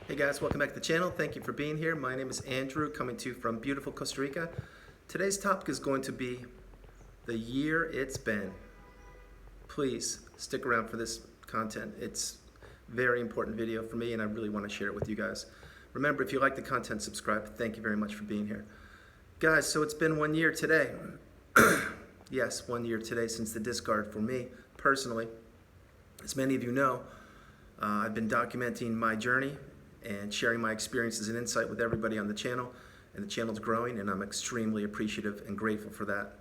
Hey guys, welcome back to the channel. Thank you for being here. My name is Andrew, coming to you from beautiful Costa Rica. Today's topic is going to be the year it's been. Please stick around for this content. It's a very important video for me and I really want to share it with you guys. Remember, if you like the content, subscribe. Thank you very much for being here. Guys, so it's been 1 year today. Yes, 1 year today since the discard for me personally. As many of you know, I've been documenting my journey and sharing my experiences and insight with everybody on the channel, and the channel's growing and I'm extremely appreciative and grateful for that.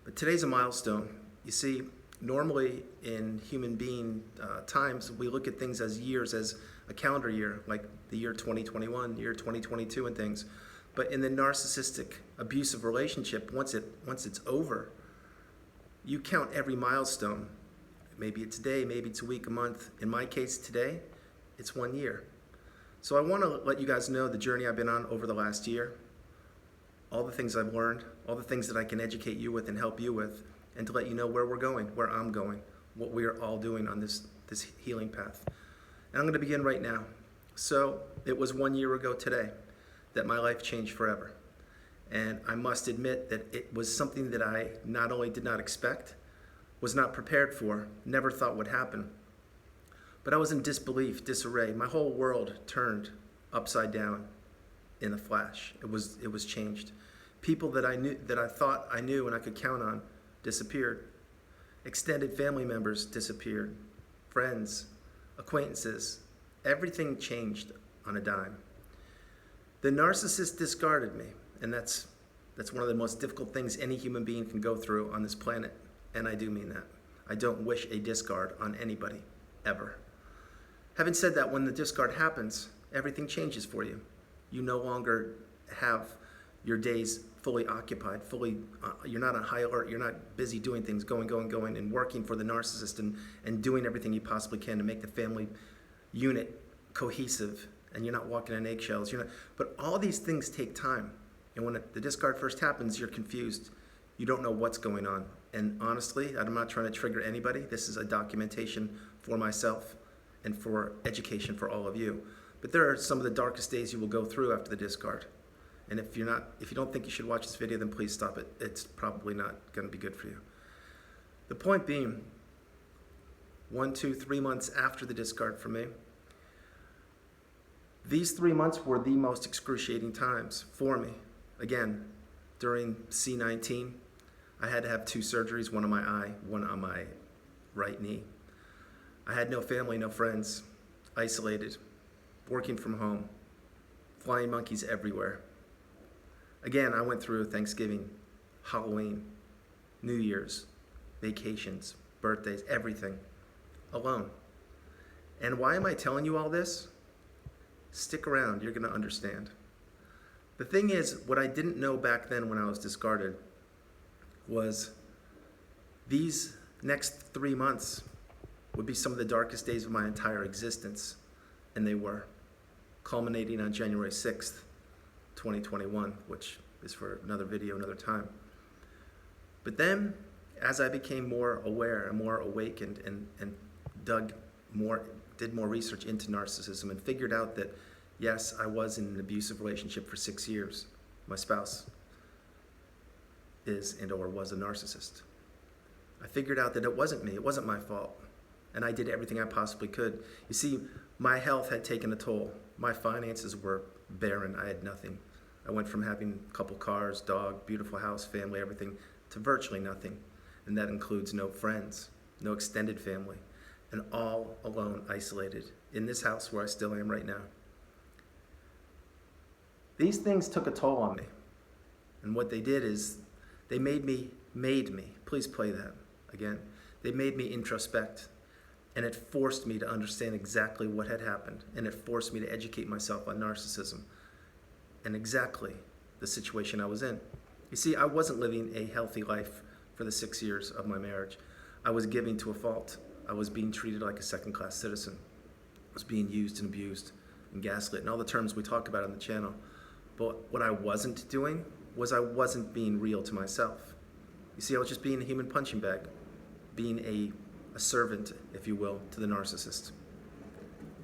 But today's a milestone. You see, normally in human being times, we look at things as years, as a calendar year, like the year 2021, year 2022 and things. But in the narcissistic abusive relationship, once it's over, you count every milestone. Maybe it's a day, maybe it's a week, a month. In my case today, it's 1 year. So I want to let you guys know the journey I've been on over the last year, all the things I've learned, all the things that I can educate you with and help you with, and to let you know where we're going, where I'm going, what we're all doing on this healing path. And I'm going to begin right now. So it was 1 year ago today that my life changed forever. And I must admit that it was something that I not only did not expect, was not prepared for, never thought would happen. But I was in disbelief, disarray. My whole world turned upside down in a flash. It was changed. People that I thought I knew and I could count on disappeared. Extended family members disappeared. Friends, acquaintances, everything changed on a dime. The narcissist discarded me, and that's one of the most difficult things any human being can go through on this planet, and I do mean that. I don't wish a discard on anybody, ever. Having said that, when the discard happens, everything changes for you. You no longer have your days fully occupied, you're not on high alert, you're not busy doing things, going, and working for the narcissist and doing everything you possibly can to make the family unit cohesive, and you're not walking on eggshells. But all these things take time. And when the discard first happens, you're confused. You don't know what's going on. And honestly, I'm not trying to trigger anybody. This is a documentation for myself and for education for all of you. But there are some of the darkest days you will go through after the discard. And if you don't think you should watch this video, then please stop it. It's probably not going to be good for you. The point being, 1, 2, 3 months after the discard for me, these 3 months were the most excruciating times for me. Again, during C19, I had to have 2 surgeries, one on my eye, one on my right knee. I had no family, no friends, isolated, working from home, flying monkeys everywhere. Again, I went through Thanksgiving, Halloween, New Year's, vacations, birthdays, everything, alone. And why am I telling you all this? Stick around, you're going to understand. The thing is, what I didn't know back then when I was discarded was these next 3 months would be some of the darkest days of my entire existence, and they were, culminating on January 6th, 2021, which is for another video, another time. But then, as I became more aware and more awakened and did more research into narcissism and figured out that, yes, I was in an abusive relationship for 6 years. My spouse is and/or was a narcissist. I figured out that it wasn't me, it wasn't my fault. And I did everything I possibly could. You see, my health had taken a toll. My finances were barren. I had nothing. I went from having a couple cars, dog, beautiful house, family, everything, to virtually nothing. And that includes no friends, no extended family, and all alone, isolated, in this house where I still am right now. These things took a toll on me. And what they did is, they made me, please play that again. They made me introspect. And it forced me to understand exactly what had happened. And it forced me to educate myself on narcissism and exactly the situation I was in. You see, I wasn't living a healthy life for the 6 years of my marriage. I was giving to a fault. I was being treated like a second-class citizen. I was being used and abused and gaslit and all the terms we talk about on the channel. But what I wasn't doing was I wasn't being real to myself. You see, I was just being a human punching bag, being a servant, if you will, to the narcissist.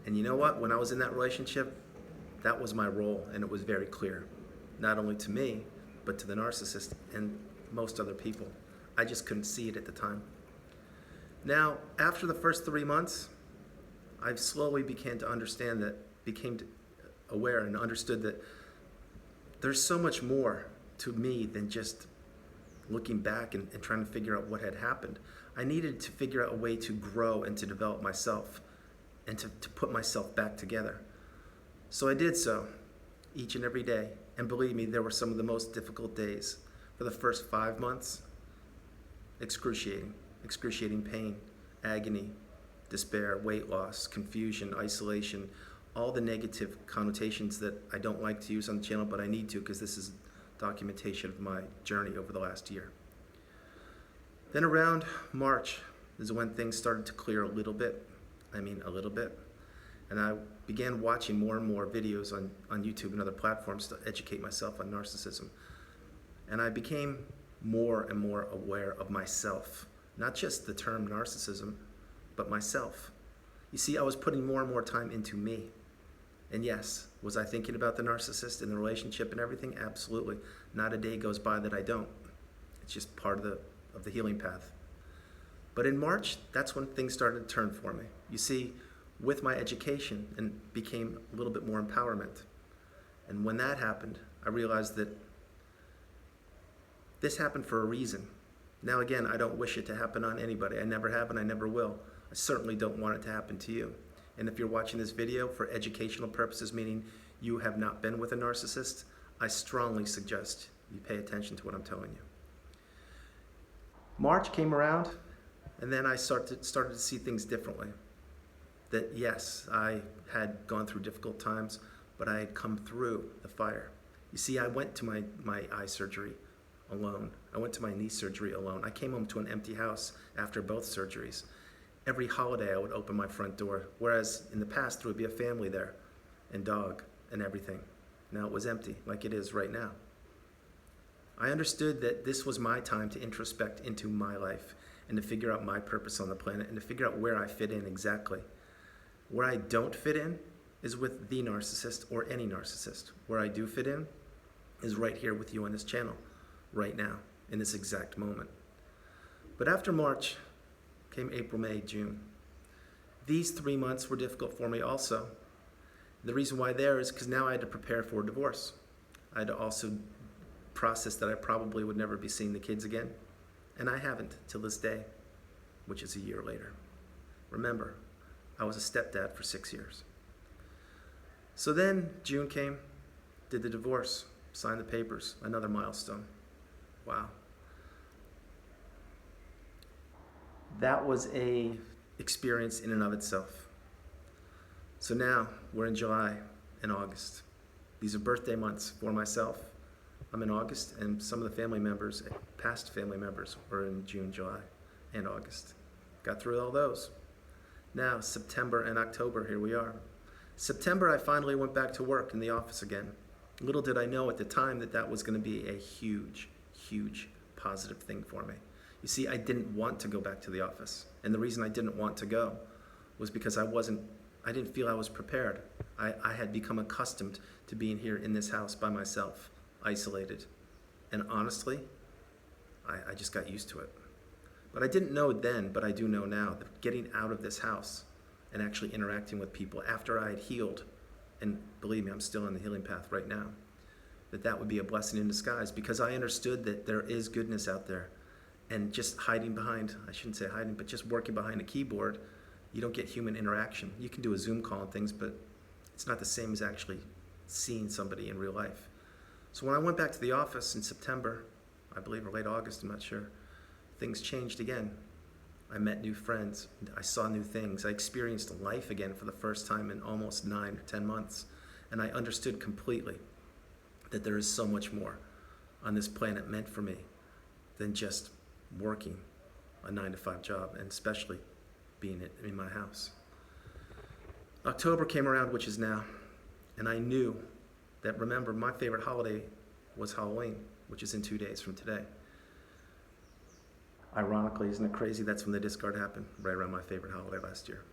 And you know what? When I was in that relationship, That was my role, and it was very clear, not only to me, but to the narcissist and most other people. I just couldn't see it at the time. Now, after the first 3 months, I slowly began to understand that, became aware and understood that there's so much more to me than just looking back and trying to figure out what had happened. I needed to figure out a way to grow and to develop myself and to put myself back together. So I did so each and every day. And believe me, there were some of the most difficult days. For the first 5 months, excruciating pain, agony, despair, weight loss, confusion, isolation, all the negative connotations that I don't like to use on the channel, but I need to because this is documentation of my journey over the last year. Then around March is when things started to clear a little bit. I mean a little bit. And I began watching more and more videos on YouTube and other platforms to educate myself on narcissism. And I became more and more aware of myself. Not just the term narcissism, but myself. You see, I was putting more and more time into me. And yes, was I thinking about the narcissist and the relationship and everything? Absolutely. Not a day goes by that I don't. It's just part of the healing path. But in March, that's when things started to turn for me. You see, with my education, and became a little bit more empowerment. And when that happened, I realized that this happened for a reason. Now again, I don't wish it to happen on anybody. I never have and I never will. I certainly don't want it to happen to you. And if you're watching this video for educational purposes, meaning you have not been with a narcissist, I strongly suggest you pay attention to what I'm telling you. March came around, and then I started to see things differently. That yes, I had gone through difficult times, but I had come through the fire. You see, I went to my eye surgery alone. I went to my knee surgery alone. I came home to an empty house after both surgeries. Every holiday I would open my front door, whereas in the past there would be a family there, and dog, and everything. Now it was empty, like it is right now. I understood that this was my time to introspect into my life and to figure out my purpose on the planet and to figure out where I fit in exactly. Where I don't fit in is with the narcissist or any narcissist. Where I do fit in is right here with you on this channel, right now, in this exact moment. But after March came April, May, June. These 3 months were difficult for me also. The reason why there is because now I had to prepare for a divorce. I had to also process that I probably would never be seeing the kids again. And I haven't till this day, which is a year later. Remember, I was a stepdad for 6 years. So then June came, did the divorce, signed the papers, another milestone. Wow. That was a experience in and of itself. So now we're in July and August. These are birthday months for myself. I'm in August, and some of the family members, past family members, were in June, July, and August. Got through all those. Now, September and October, here we are. September, I finally went back to work in the office again. Little did I know at the time that that was going to be a huge, huge positive thing for me. You see, I didn't want to go back to the office. And the reason I didn't want to go was because I didn't feel I was prepared. I had become accustomed to being here in this house by myself, isolated. And honestly, I just got used to it. But I didn't know then, but I do know now, that getting out of this house and actually interacting with people after I had healed, and believe me, I'm still on the healing path right now, that would be a blessing in disguise, because I understood that there is goodness out there. And just hiding behind, I shouldn't say hiding, but just working behind a keyboard, you don't get human interaction. You can do a Zoom call and things, but it's not the same as actually seeing somebody in real life. So when I went back to the office in September, I believe, or late August, I'm not sure, things changed again. I met new friends. I saw new things. I experienced life again for the first time in almost 9 or 10 months. And I understood completely that there is so much more on this planet meant for me than just working a 9-to-5 job, and especially being in my house. October came around, which is now, and I knew that, remember, my favorite holiday was Halloween, which is in 2 days from today. Ironically, isn't it crazy? That's when the discard happened, right around my favorite holiday last year.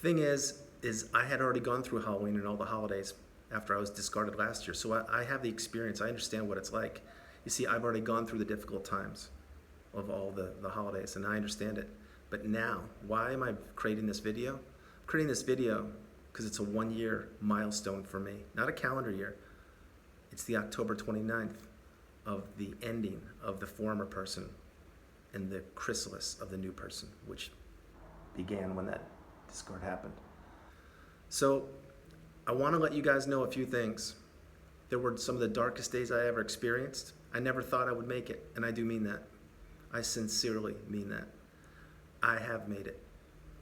Thing is, is I had already gone through Halloween and all the holidays after I was discarded last year. So I have the experience. I understand what it's like. You see, I've already gone through the difficult times of all the holidays, and I understand it. But now, why am I creating this video? I'm creating this video because it's a 1-year milestone for me, not a calendar year. It's the October 29th of the ending of the former person and the chrysalis of the new person, which began when that discard happened. So I want to let you guys know a few things. There were some of the darkest days I ever experienced. I never thought I would make it, and I do mean that. I sincerely mean that. I have made it.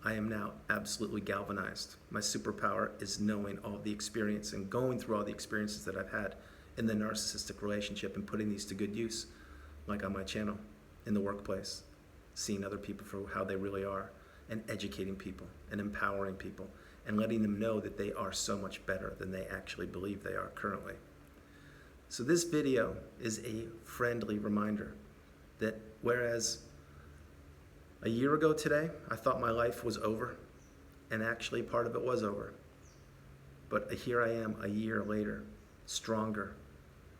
I am now absolutely galvanized. My superpower is knowing all the experience and going through all the experiences that I've had in the narcissistic relationship and putting these to good use, like on my channel, in the workplace, seeing other people for how they really are, and educating people and empowering people and letting them know that they are so much better than they actually believe they are currently. So this video is a friendly reminder that whereas a year ago today, I thought my life was over, and actually part of it was over. But here I am a year later, stronger,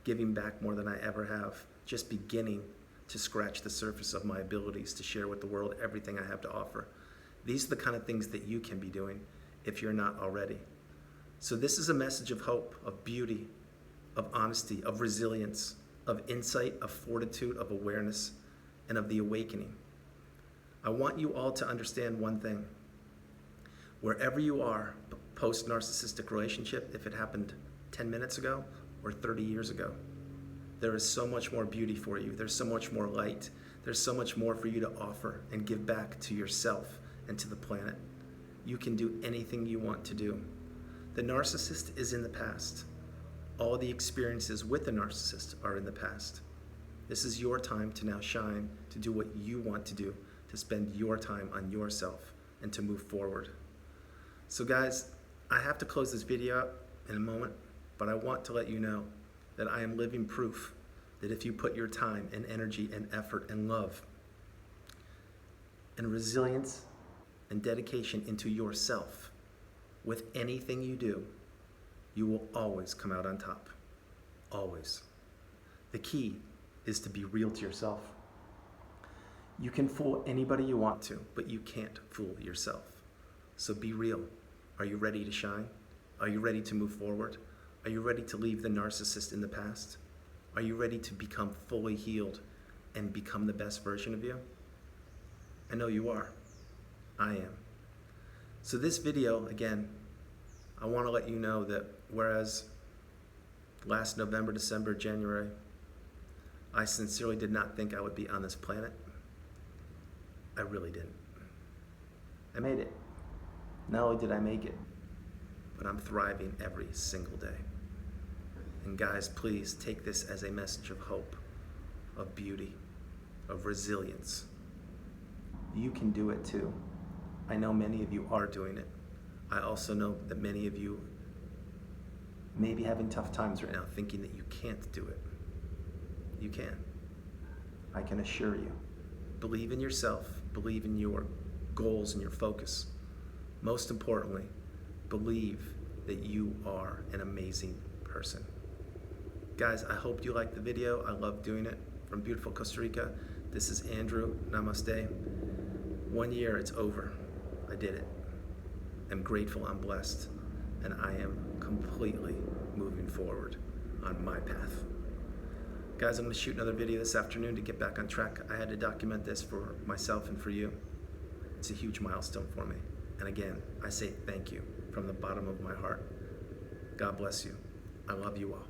giving back more than I ever have, just beginning to scratch the surface of my abilities to share with the world everything I have to offer. These are the kind of things that you can be doing if you're not already. So this is a message of hope, of beauty, of honesty, of resilience, of insight, of fortitude, of awareness, and of the awakening. I want you all to understand one thing. Wherever you are, post-narcissistic relationship, if it happened 10 minutes ago or 30 years ago, there is so much more beauty for you. There's so much more light. There's so much more for you to offer and give back to yourself and to the planet. You can do anything you want to do. The narcissist is in the past. All the experiences with the narcissist are in the past. This is your time to now shine, to do what you want to do, to spend your time on yourself and to move forward. So guys, I have to close this video out in a moment, but I want to let you know that I am living proof that if you put your time and energy and effort and love and resilience and dedication into yourself with anything you do, you will always come out on top. Always. The key is to be real to yourself. You can fool anybody you want to, but you can't fool yourself. So be real. Are you ready to shine? Are you ready to move forward? Are you ready to leave the narcissist in the past? Are you ready to become fully healed and become the best version of you? I know you are. I am. So this video, again, I want to let you know that whereas last November, December, January, I sincerely did not think I would be on this planet, I really didn't. I made it. Not only did I make it, but I'm thriving every single day. And guys, please take this as a message of hope, of beauty, of resilience. You can do it too. I know many of you are doing it. I also know that many of you may be having tough times right now thinking that you can't do it. You can. I can assure you. Believe in yourself. Believe in your goals and your focus. Most importantly, believe that you are an amazing person. Guys, I hope you liked the video. I love doing it. From beautiful Costa Rica, this is Andrew. Namaste. 1 year, it's over. I did it. I'm grateful, I'm blessed, and I am completely moving forward on my path. Guys, I'm going to shoot another video this afternoon to get back on track. I had to document this for myself and for you. It's a huge milestone for me. And again, I say thank you from the bottom of my heart. God bless you. I love you all.